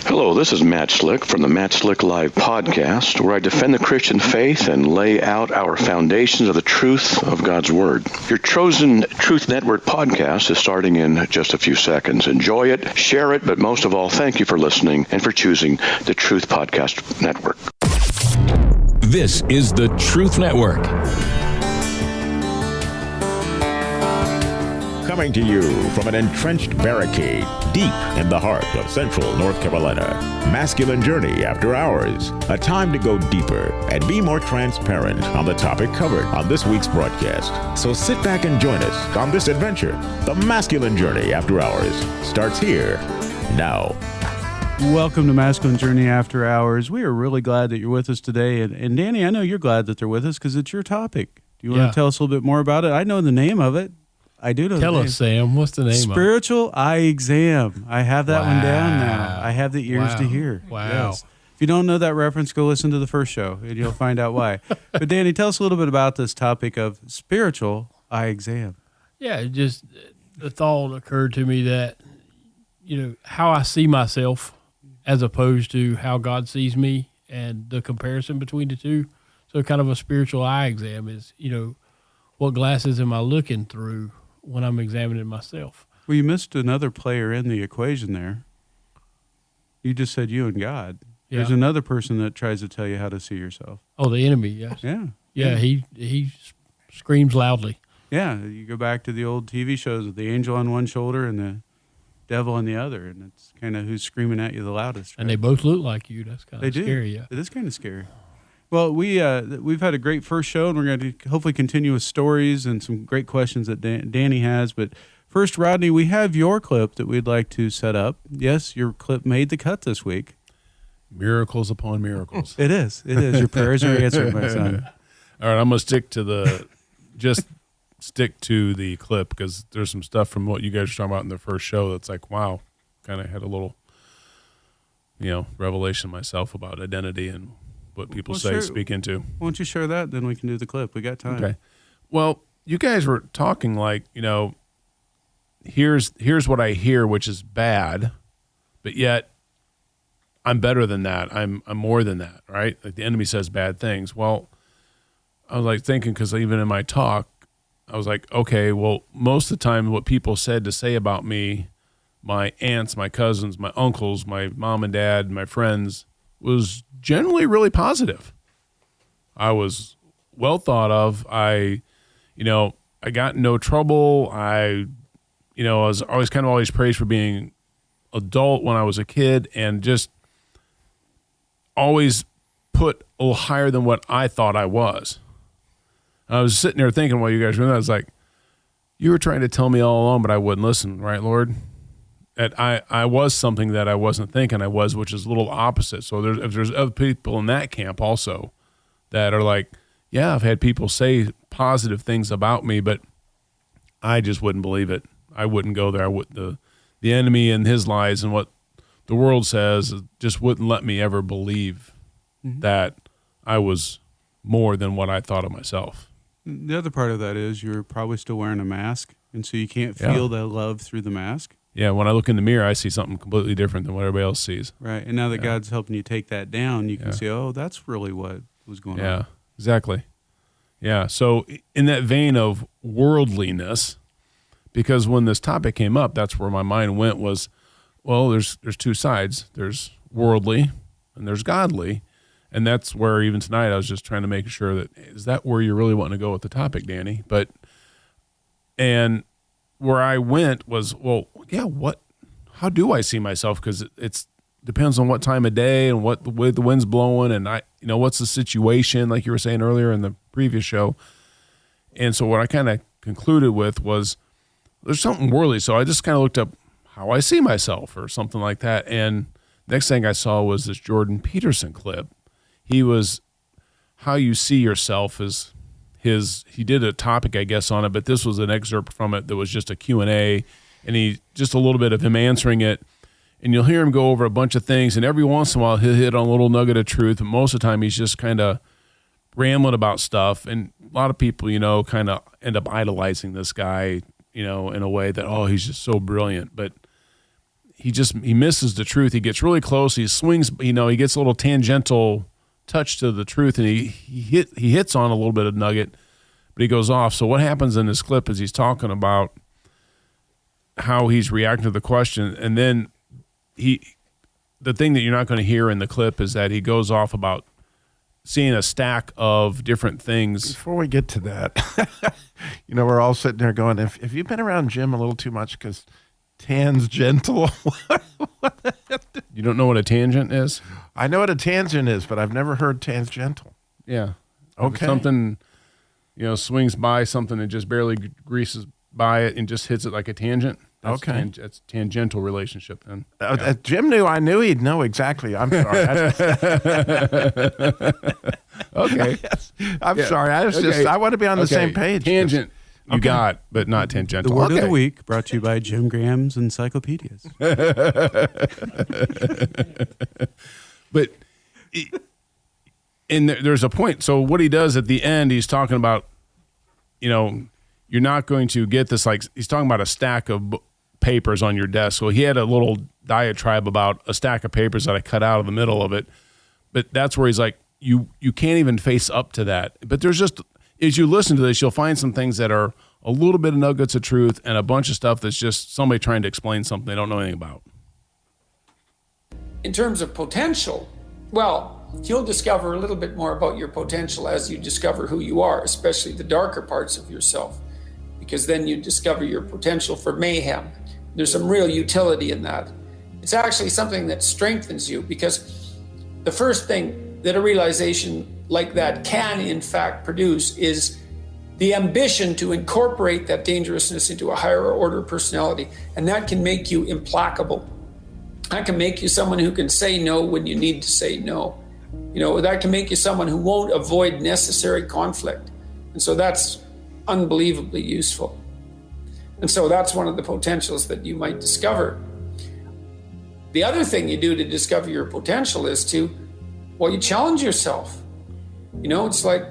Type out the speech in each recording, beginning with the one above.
Hello, this is Matt Slick from the Matt Slick Live podcast, where I defend the Christian faith and lay out our foundations of the truth of God's Word. Your chosen Truth Network podcast is starting in just a few seconds. Enjoy it, share it, but most of all, thank you for listening and for choosing the Truth Podcast Network. This is the Truth Network. Coming to you from an entrenched barricade deep in the heart of central North Carolina. Masculine Journey After Hours. A time to go deeper and be more transparent on the topic covered on this week's broadcast. So sit back and join us on this adventure. The Masculine Journey After Hours starts here now. Welcome to Masculine Journey After Hours. We are really glad that you're with us today. And Danny, I know you're glad that they're with us because it's your topic. Do you want to tell us a little bit more about it? I know the name of it. I do know. Tell us, Sam. What's the name? Spiritual Eye Exam. I have that one down now. I have the ears to hear. Wow. Yes. If you don't know that reference, go listen to the first show, and you'll find out why. But Danny, tell us a little bit about this topic of spiritual eye exam. Yeah, just the thought occurred to me that, how I see myself as opposed to how God sees me and the comparison between the two. So kind of a spiritual eye exam is, what glasses am I looking through when I'm examining myself? Well, you missed another player in the equation there. You just said you and God. Yeah. There's another person that tries to tell you how to see yourself. Oh, the enemy, yes. Yeah. He screams loudly. Yeah, you go back to the old TV shows with the angel on one shoulder and the devil on the other, and it's kind of who's screaming at you the loudest. Right? And they both look like you. That's kind of scary. Yeah. It is kind of scary. Well, we've had a great first show, and we're going to hopefully continue with stories and some great questions that Danny has. But first, Rodney, we have your clip that we'd like to set up. Yes, your clip made the cut this week. Miracles upon miracles. It is. Your prayers are answered, my son. All right, I'm going to stick to the clip because there's some stuff from what you guys were talking about in the first show that's like, wow, kind of had a little, revelation myself about identity and what people speak into. Why don't you share that? Then we can do the clip. We got time. Okay. Well, you guys were talking like, here's what I hear, which is bad, but yet I'm better than that. I'm more than that, right? Like the enemy says bad things. Well, I was like thinking, because even in my talk, I was like, okay, well, most of the time what people said to say about me, my aunts, my cousins, my uncles, my mom and dad, my friends, was generally really positive. I was well thought of. I got in no trouble. I was always praised for being adult when I was a kid and just always put a little higher than what I thought I was. I was sitting there thinking while you guys were doing that, I was like, you were trying to tell me all along, but I wouldn't listen, right, Lord? That I was something that I wasn't thinking I was, which is a little opposite. So if there's other people in that camp also that are like, yeah, I've had people say positive things about me, but I just wouldn't believe it. I wouldn't go there. The enemy and his lies and what the world says just wouldn't let me ever believe that I was more than what I thought of myself. The other part of that is you're probably still wearing a mask, and so you can't feel the love through the mask. Yeah, when I look in the mirror, I see something completely different than what everybody else sees. Right, and now that God's helping you take that down, you can see, oh, that's really what was going on. Yeah, exactly. Yeah, so in that vein of worldliness, because when this topic came up, that's where my mind went was, well, there's two sides. There's worldly and there's godly. And that's where even tonight I was just trying to make sure that, is that where you're really wanting to go with the topic, Danny? And where I went was, well, yeah, how do I see myself? Because it's depends on what time of day and what the way the wind's blowing and what's the situation, like you were saying earlier in the previous show. And so what I kind of concluded with was there's something worldly. So I just kind of looked up how I see myself or something like that. And next thing I saw was this Jordan Peterson clip. He was how you see yourself is he did a topic, I guess, on it, but this was an excerpt from it that was just a Q&A, and he just a little bit of him answering it. And you'll hear him go over a bunch of things, and every once in a while he'll hit on a little nugget of truth, but most of the time he's just kind of rambling about stuff. And a lot of people, kind of end up idolizing this guy, in a way that, oh, he's just so brilliant. But he misses the truth. He gets really close. He swings, he gets a little tangential touch to the truth, and he hits on a little bit of nugget, but he goes off. So what happens in this clip is he's talking about how he's reacting to the question, and then the thing that you're not going to hear in the clip is that he goes off about seeing a stack of different things. Before we get to that, we're all sitting there going, if you've been around Jim a little too much because tangential. You don't know what a tangent is? I know what a tangent is, but I've never heard tangential. Yeah. Okay. Something, swings by something and just barely greases by it and just hits it like a tangent. That's that's tangential relationship then. Jim knew. I knew he'd know exactly. I'm sorry. Okay. I'm sorry. I want to be on the same page. Tangent. You got, but not tangential. The word of the week brought to you by Jim Graham's Encyclopedias. But there's a point. So what he does at the end, he's talking about, you're not going to get this, like he's talking about a stack of papers on your desk. So he had a little diatribe about a stack of papers that I cut out of the middle of it. But that's where he's like, you can't even face up to that. But there's just, as you listen to this, you'll find some things that are a little bit of nuggets of truth and a bunch of stuff that's just somebody trying to explain something they don't know anything about. In terms of potential, well, you'll discover a little bit more about your potential as you discover who you are, especially the darker parts of yourself, because then you discover your potential for mayhem. There's some real utility in that. It's actually something that strengthens you, because the first thing that a realization like that can in fact produce is the ambition to incorporate that dangerousness into a higher order personality. And that can make you implacable. That can make you someone who can say no when you need to say no. That can make you someone who won't avoid necessary conflict. And so that's unbelievably useful. And so that's one of the potentials that you might discover. The other thing you do to discover your potential is you challenge yourself. It's like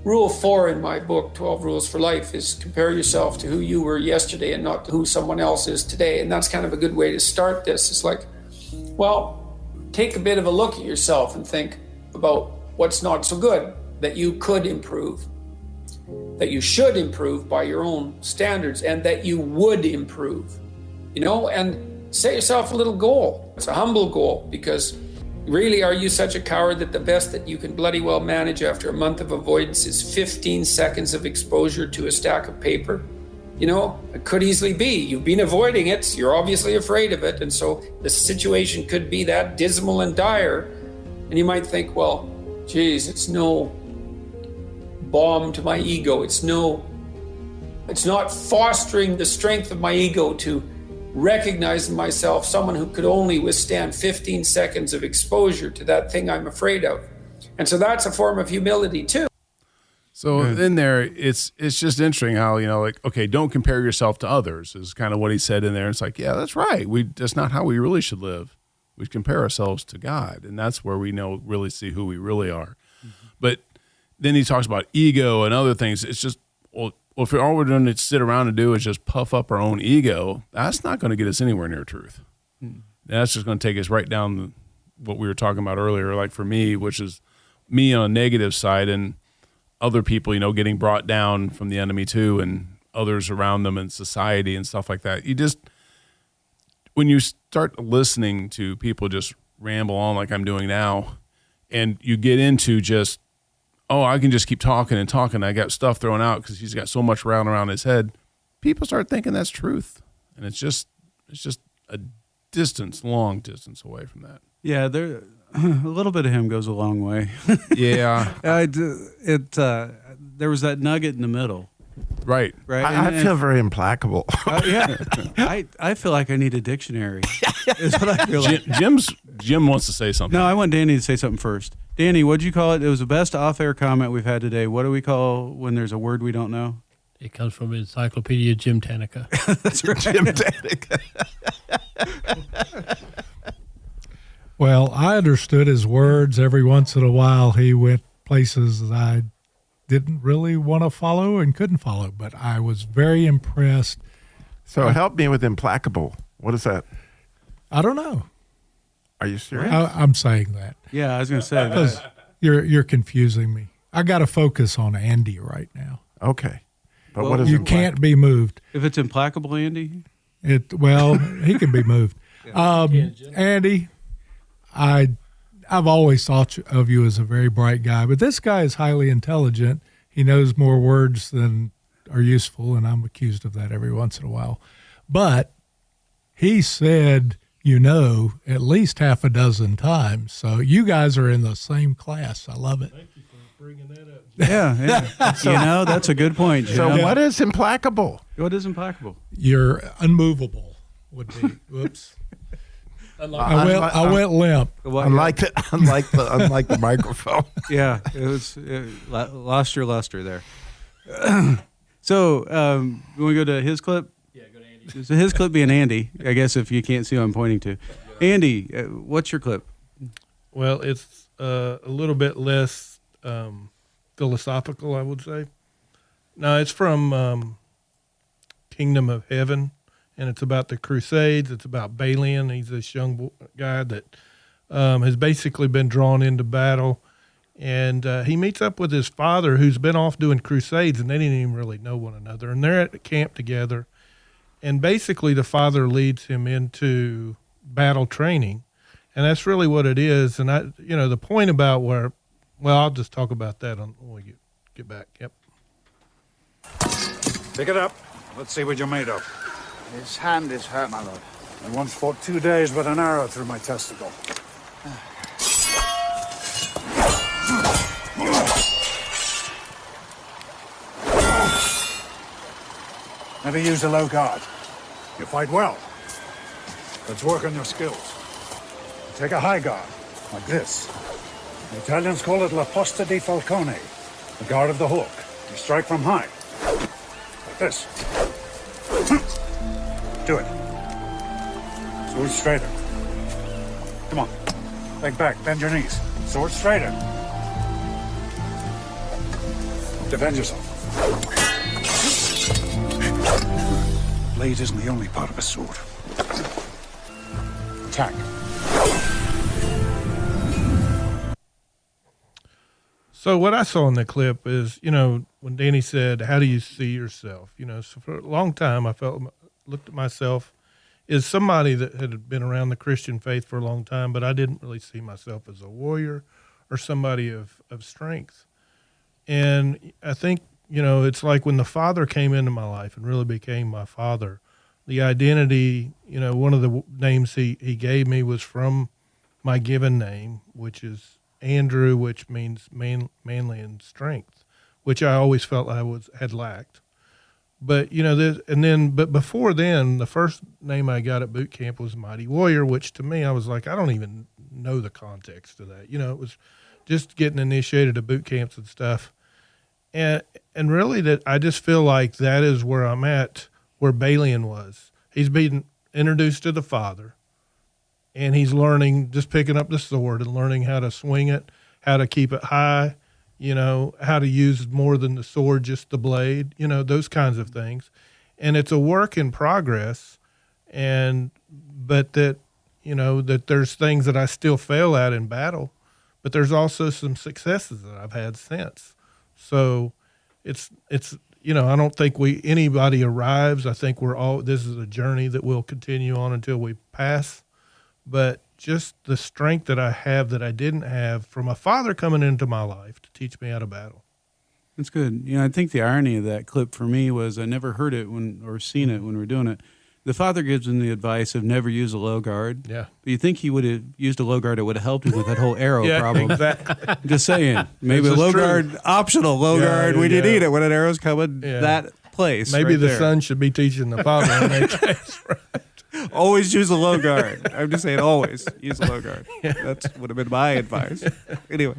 Rule 4 in my book, 12 Rules for Life, is compare yourself to who you were yesterday and not to who someone else is today. And that's kind of a good way to start this. It's like, take a bit of a look at yourself and think about what's not so good that you could improve, that you should improve by your own standards, and that you would improve, and set yourself a little goal. It's a humble goal, because really, are you such a coward that the best that you can bloody well manage after a month of avoidance is 15 seconds of exposure to a stack of paper? It could easily be. You've been avoiding it. You're obviously afraid of it. And so the situation could be that dismal and dire. And you might think, well, geez, it's no balm to my ego. It's not fostering the strength of my ego to recognize in myself someone who could only withstand 15 seconds of exposure to that thing I'm afraid of. And so that's a form of humility too. So in there, it's just interesting how, don't compare yourself to others is kind of what he said in there. It's like, yeah, that's right. That's not how we really should live. We compare ourselves to God, and that's where we really see who we really are. Mm-hmm. But then he talks about ego and other things. It's just, if all we're doing to sit around and do is just puff up our own ego, that's not going to get us anywhere near truth. Mm. That's just going to take us right down what we were talking about earlier, like for me, which is me on a negative side, and other people, getting brought down from the enemy too, and others around them in society and stuff like that. When you start listening to people just ramble on like I'm doing now, and you get into just, I can just keep talking and talking. I got stuff thrown out because he's got so much around his head. People start thinking that's truth, and it's just a long distance away from that. Yeah, a little bit of him goes a long way. Yeah, there was that nugget in the middle. Right. I feel very implacable. Yeah, I feel like I need a dictionary. Is what I feel like. Jim wants to say something. No, I want Danny to say something first. Danny, what'd you call it? It was the best off-air comment we've had today. What do we call when there's a word we don't know? It comes from Encyclopedia Jim Tanica. That's right. Jim Tanica. Well, I understood his words. Every once in a while, he went places that I didn't really want to follow and couldn't follow, but I was very impressed. So help me with implacable. What is that? I don't know. Are you serious? I'm saying that Yeah, I was going to say because that. you're confusing me. I got to focus on Andy right now. Okay. But Well, what is You it? can't be moved. If it's implacable, Andy. Well, he can be moved. Andy, I've always thought of you as a very bright guy, but this guy is highly intelligent. He knows more words than are useful, and I'm accused of that every once in a while. But he said, at least half a dozen times. So you guys are in the same class. I love it. Thank you for bringing that up. Yeah. That's a good point, Jim. So what is implacable? What is implacable? You're unmovable would be. Whoops. I went limp. Unlike the microphone. Yeah, it lost your luster there. So, when we go to his clip? Yeah, go to Andy. So his clip being Andy, I guess if you can't see who I'm pointing to. Andy, what's your clip? Well, it's a little bit less philosophical, I would say. No, it's from Kingdom of Heaven, and it's about the Crusades. It's about Balian. He's this young guy that has basically been drawn into battle, and he meets up with his father, who's been off doing crusades, and they didn't even really know one another. And they're at camp together, and basically the father leads him into battle training, and that's really what it is. And the point about I'll just talk about that when we get back. Yep. Pick it up. Let's see what you're made of. His hand is hurt, my lord. I once fought 2 days with an arrow through my testicle. Never use a low guard. You fight well. Let's work on your skills. Take a high guard, like this. The Italians call it la posta di falcone, the guard of the hawk. You strike from high, like this. Do it. Sword straighter. Come on. Leg back, bend your knees. Sword straighter. Defend yourself. Blade isn't the only part of a sword. Attack. So what I saw in the clip is, when Danny said, "How do you see yourself?" So for a long time, I looked at myself as somebody that had been around the Christian faith for a long time, but I didn't really see myself as a warrior or somebody of strength. And I think, it's like when the Father came into my life and really became my Father, the identity, one of the names he gave me was from my given name, which is Andrew, which means manly and strength, which I always felt I had lacked. But but before then, the first name I got at boot camp was Mighty Warrior, which to me I was like, I don't even know the context of that. It was just getting initiated at boot camps and stuff, and really that I just feel like that is where I'm at, where Balian was. He's being introduced to the Father, and he's learning, just picking up the sword and learning how to swing it, how to keep it high. How to use more than the sword, just the blade, those kinds of things. And it's a work in progress. But that there's things that I still fail at in battle, but there's also some successes that I've had since. So it's I don't think anybody arrives. I think this is a journey that we'll continue on until we pass. But just the strength that I have that I didn't have from a father coming into my life to teach me how to battle. That's good. I think the irony of that clip for me was I never heard it or seen it when we were doing it. The father gives him the advice of never use a low guard. Yeah. But you think he would have used a low guard, it would have helped him with that whole arrow problem. Exactly. I'm just saying. Maybe a low guard, optional low guard. We didn't need it when an arrow's coming that place. Maybe right the there. son should be teaching the father in that case. Right? Always use a low guard. I'm just saying, always use a low guard. That would have been my advice. Anyway.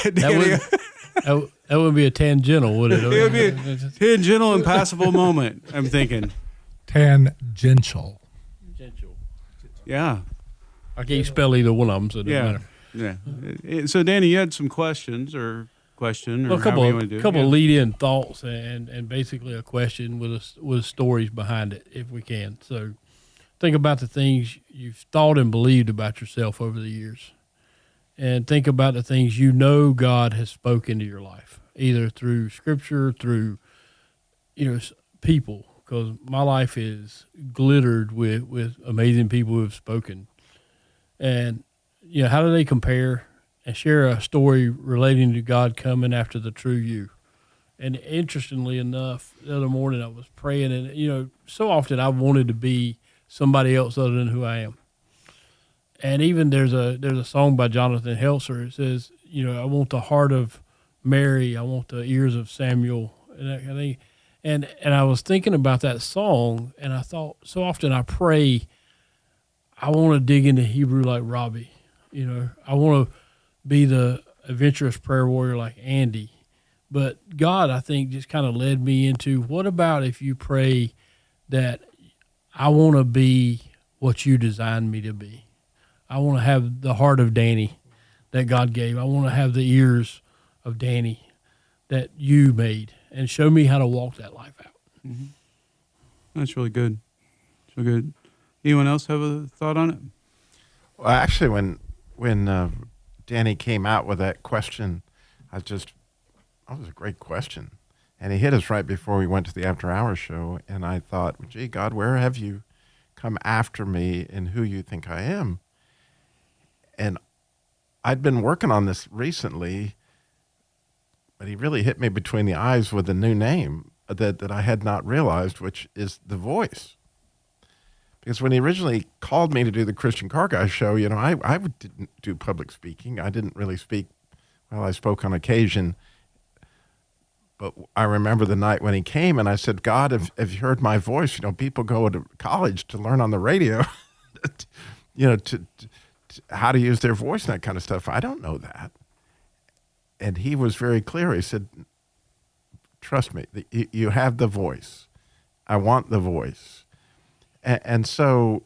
That would be a tangential, would it? It would be a tangential, impassable moment, I'm thinking. Tangential. Yeah. I can't spell either one of them, so it doesn't matter. Yeah. So, Danny, you had some questions or a couple lead-in thoughts and basically a question with stories behind it, if we can. So, think about the things you've thought and believed about yourself over the years. And think about the things you know God has spoken to your life, either through Scripture, through people, because my life is glittered with amazing people who have spoken. And, how do they compare and share a story relating to God coming after the true you? And interestingly enough, the other morning I was praying, and, so often I've wanted to be somebody else other than who I am. And even there's a song by Jonathan Helser. It says, I want the heart of Mary, I want the ears of Samuel, and that kind of thing. And I was thinking about that song, and I thought, so often I pray, I want to dig into Hebrew like Robbie. I want to be the adventurous prayer warrior like Andy. But God, I think, just kind of led me into, what about if you pray that I want to be what you designed me to be? I want to have the heart of Danny that God gave. I want to have the ears of Danny that you made, and show me how to walk that life out. Mm-hmm. That's really good. It's really good. Anyone else have a thought on it? Well, actually, when Danny came out with that question, that was a great question. And he hit us right before we went to the After Hours show. And I thought, gee, God, where have you come after me in who you think I am? And I'd been working on this recently, but he really hit me between the eyes with a new name that I had not realized, which is The Voice. Because when he originally called me to do the Christian Car Guy show, I didn't do public speaking. I didn't really speak. Well, I spoke on occasion. But I remember the night when he came, and I said, God, have you heard my voice? People go to college to learn on the radio, to how to use their voice and that kind of stuff. I don't know that. And he was very clear. He said, trust me, you have the voice. I want the voice. And so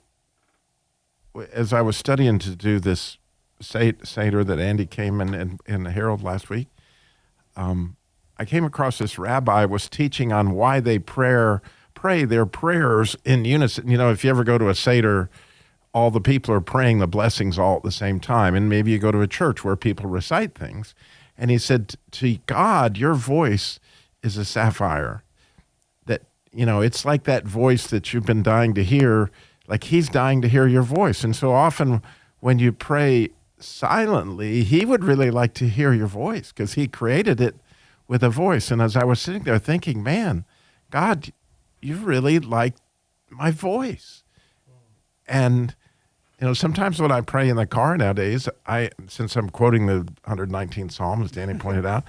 as I was studying to do this Seder that Andy came in the Herald last week, I came across this rabbi was teaching on why they pray their prayers in unison. If you ever go to a Seder, all the people are praying the blessings all at the same time. And maybe you go to a church where people recite things. And he said, to God, your voice is a sapphire. That, it's like that voice that you've been dying to hear, like he's dying to hear your voice. And so often when you pray silently, he would really like to hear your voice because he created it with a voice. And as I was sitting there thinking, man, God, you really like my voice. And sometimes when I pray in the car nowadays, since I'm quoting the 119th Psalm, as Danny pointed out,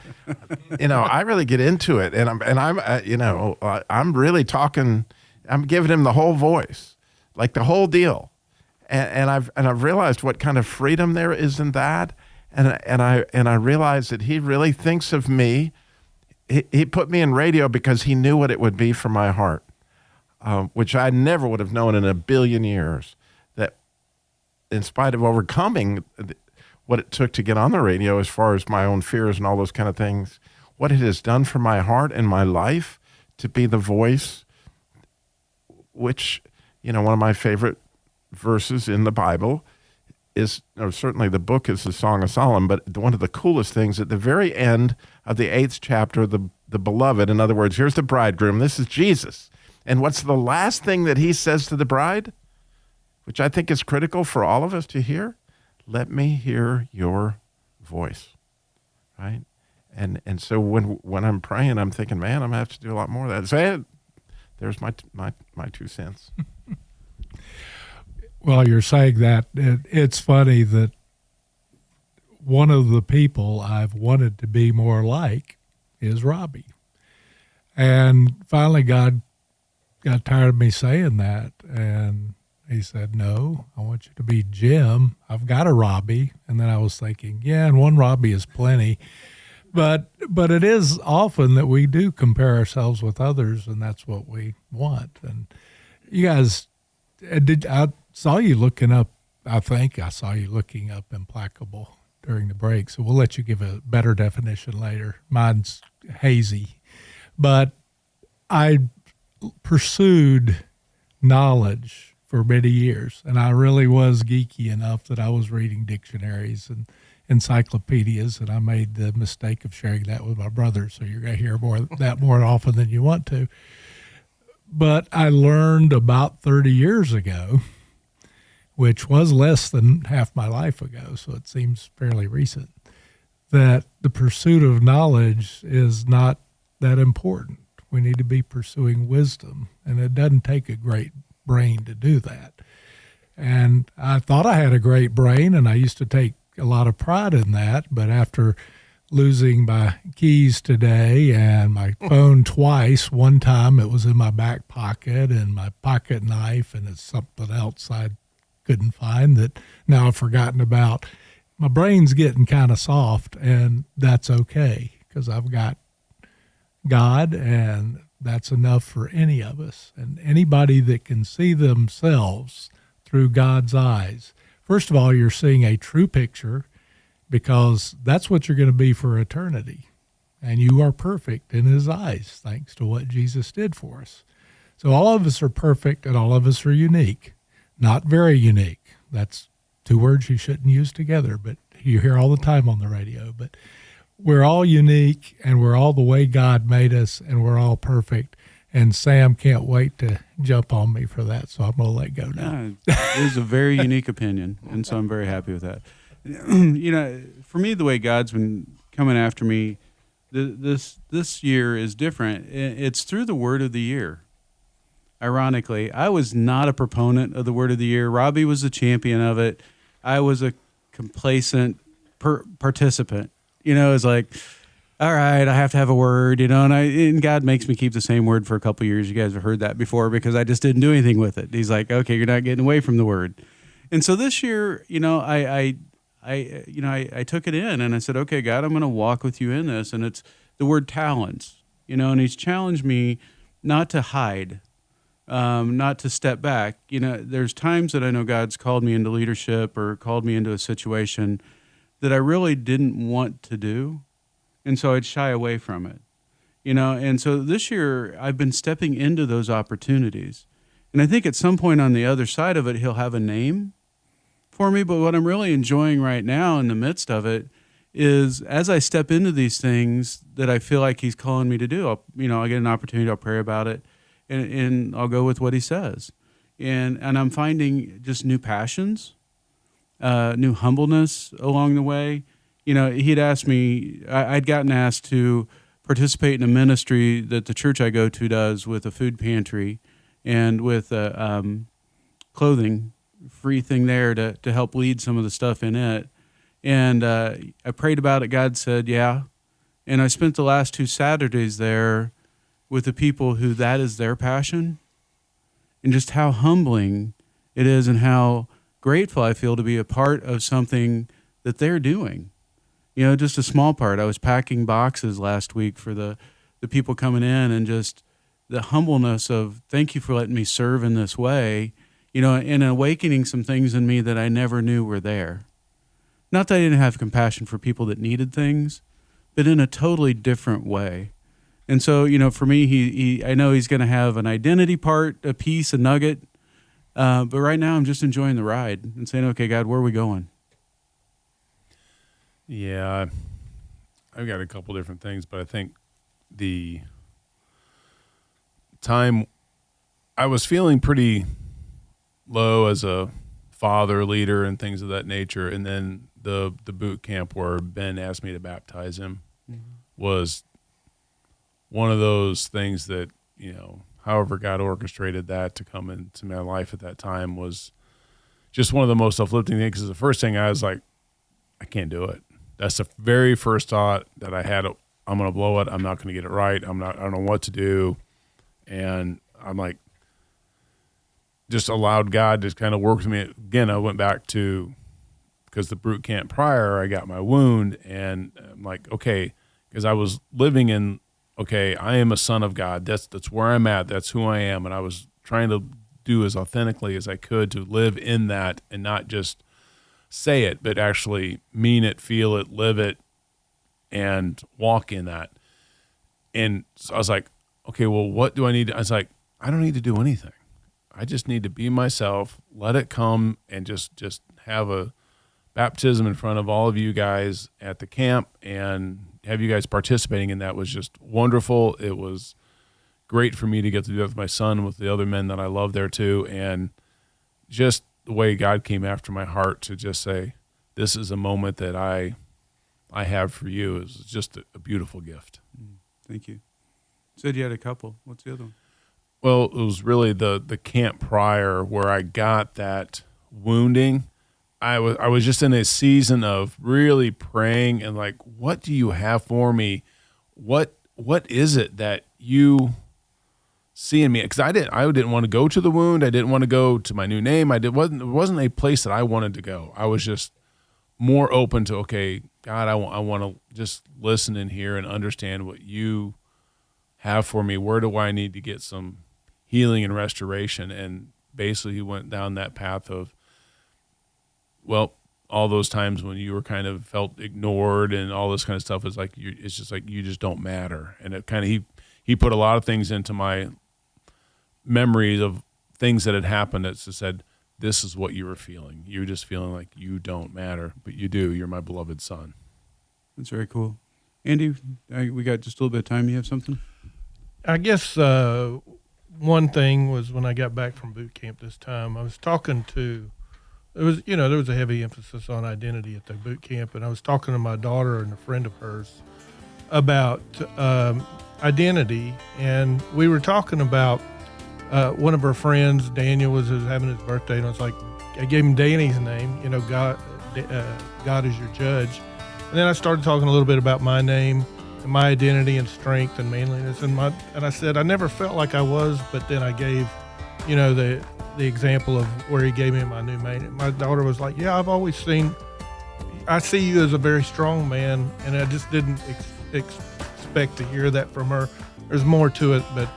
I really get into it, and I'm really talking. I'm giving him the whole voice, like the whole deal, and I've realized what kind of freedom there is in that, and I realized that he really thinks of me. He put me in radio because he knew what it would be for my heart, which I never would have known in a billion years. In spite of overcoming what it took to get on the radio as far as my own fears and all those kind of things, what it has done for my heart and my life to be the voice, which, one of my favorite verses in the Bible is, certainly the book is the Song of Solomon, but one of the coolest things at the very end of the 8th chapter, the beloved, in other words, here's the bridegroom, this is Jesus. And what's the last thing that he says to the bride? Which I think is critical for all of us to hear. Let me hear your voice, right? And so when I'm praying, I'm thinking, man, I'm gonna have to do a lot more of that. So there's my 2 cents. Well, you're saying that, it's funny that one of the people I've wanted to be more like is Robbie. And finally God got tired of me saying that, and he said, no, I want you to be Jim. I've got a Robbie. And then I was thinking, yeah, and one Robbie is plenty. But it is often that we do compare ourselves with others, and that's what we want. And you guys, I saw you looking up, I think I saw you looking up Implacable during the break, so we'll let you give a better definition later. Mine's hazy. But I pursued knowledge for many years. And I really was geeky enough that I was reading dictionaries and encyclopedias, and I made the mistake of sharing that with my brother. So you're going to hear more often than you want to. But I learned about 30 years ago, which was less than half my life ago, so it seems fairly recent, that the pursuit of knowledge is not that important. We need to be pursuing wisdom, and it doesn't take a great brain to do that. And I thought I had a great brain, and I used to take a lot of pride in that, but after losing my keys today and my phone twice, one time it was in my back pocket and my pocket knife, and it's something else I couldn't find that now I've forgotten about. My brain's getting kind of soft, and that's okay because I've got God, and that's enough for any of us. And anybody that can see themselves through God's eyes, first of all, you're seeing a true picture, because that's what you're going to be for eternity. And you are perfect in his eyes, thanks to what Jesus did for us. So all of us are perfect, and all of us are unique. Not very unique. That's two words you shouldn't use together, but you hear all the time on the radio. But we're all unique, and we're all the way God made us, and we're all perfect. And Sam can't wait to jump on me for that, so I'm going to let go now. It is a very unique opinion, and so I'm very happy with that. You know, for me, the way God's been coming after me this year is different. It's through the word of the year. Ironically, I was not a proponent of the word of the year. Robbie was a champion of it. I was a complacent participant. You know, it's like, all right, I have to have a word, you know, and God makes me keep the same word for a couple of years. You guys have heard that before, because I just didn't do anything with it. He's like, okay, you're not getting away from the word. And so this year, you know, I took it in, and I said, okay, God, I'm going to walk with you in this. And it's the word talents, you know, and he's challenged me not to hide, not to step back. You know, there's times that I know God's called me into leadership or called me into a situation that I really didn't want to do. And so I'd shy away from it, you know. And so this year I've been stepping into those opportunities. And I think at some point on the other side of it, he'll have a name for me. But what I'm really enjoying right now in the midst of it is, as I step into these things that I feel like he's calling me to do, I'll get an opportunity, I'll pray about it, and I'll go with what he says. And I'm finding just new passions, new humbleness along the way. You know, he'd asked me, I'd gotten asked to participate in a ministry that the church I go to does with a food pantry and with a clothing free thing there to help lead some of the stuff in it. And I prayed about it. God said, yeah. And I spent the last 2 Saturdays there with the people who that is their passion, and just how humbling it is and how grateful I feel to be a part of something that they're doing. You know, just a small part. I was packing boxes last week for the people coming in, and just the humbleness of, thank you for letting me serve in this way, you know, and awakening some things in me that I never knew were there. Not that I didn't have compassion for people that needed things, but in a totally different way. And so, you know, for me, I know he's going to have an identity part, a piece, a nugget, but right now I'm just enjoying the ride and saying, okay, God, where are we going? Yeah, I've got a couple different things, but I think the time I was feeling pretty low as a father, leader, and things of that nature, and then the boot camp where Ben asked me to baptize him was one of those things that, you know, however God orchestrated that to come into my life at that time was just one of the most uplifting things. Because the first thing I was like, I can't do it. That's the very first thought that I had. I'm going to blow it. I'm not going to get it right. I don't know what to do. And I'm like, just allowed God to kind of work with me. Again, I went back to, because the boot camp prior, I got my wound, and I'm like, okay, because I was living in, okay, I am a son of God. That's where I'm at. That's who I am. And I was trying to do as authentically as I could to live in that and not just say it, but actually mean it, feel it, live it, and walk in that. And so I was like, okay, well, what do I need? I was like, I don't need to do anything. I just need to be myself, let it come, and just have a baptism in front of all of you guys at the camp and have you guys participating in that was just wonderful. It was great for me to get to do that with my son, with the other men that I love there too, and just the way God came after my heart to just say, this is a moment that I have for you is just a beautiful gift. Thank you. Said you had a couple. What's the other one? Well, it was really the camp prior where I got that wounding. I was just in a season of really praying and like, what do you have for me? What is it that you see in me? Because I didn't want to go to the wound. I didn't want to go to my new name. It wasn't a place that I wanted to go. I was just more open to, okay, God, I want to just listen and hear and understand what you have for me. Where do I need to get some healing and restoration? And basically he went down that path of, well, all those times when you were kind of felt ignored and all this kind of stuff is like, it's just like, you just don't matter. And it kind of, he put a lot of things into my memories of things that had happened that said, this is what you were feeling. You're just feeling like you don't matter, but you do. You're my beloved son. That's very cool. Andy, we got just a little bit of time. You have something? I guess one thing was when I got back from boot camp this time, I was talking to, there was a heavy emphasis on identity at the boot camp, and I was talking to my daughter and a friend of hers about identity, and we were talking about one of her friends, Daniel, was having his birthday, and I was like, I gave him Danny's name, God is your judge. And then I started talking a little bit about my name and my identity and strength and manliness, and I said I never felt like I was, but then I gave, the example of where he gave me my new name. My daughter was like, yeah, I've always I see you as a very strong man, and I just didn't expect to hear that from her. There's more to it, but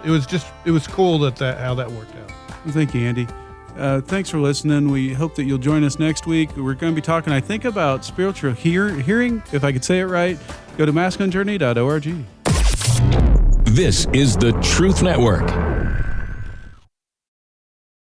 it was cool how that worked out. Well, thank you, Andy. Thanks for listening. We hope that you'll join us next week. We're going to be talking, I think, about spiritual hearing, if I could say it right. Go to masculinejourney.org. This is the Truth Network.